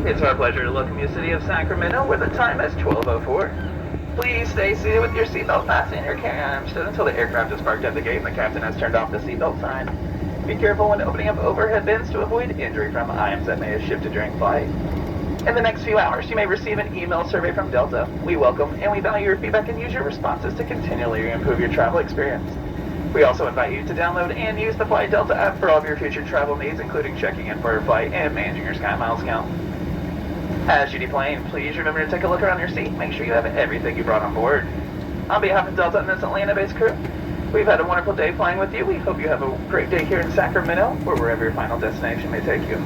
It's our pleasure to welcome you to the city of Sacramento, where the time is 12:04. Please stay seated with your seatbelt fastened and your carry-on stood until the aircraft is parked at the gate and the captain has turned off the seatbelt sign. Be careful when opening up overhead bins to avoid injury from items that may have shifted during flight. In the next few hours, you may receive an email survey from Delta. We welcome and we value your feedback and use your responses to continually improve your travel experience. We also invite you to download and use the Fly Delta app for all of your future travel needs, including checking in for your flight and managing your SkyMiles count. As you deplane, please remember to take a look around your seat. Make sure you have everything you brought on board. On behalf of Delta and this Atlanta-based crew, we've had a wonderful day flying with you. We hope you have a great day here in Sacramento, or wherever your final destination may take you.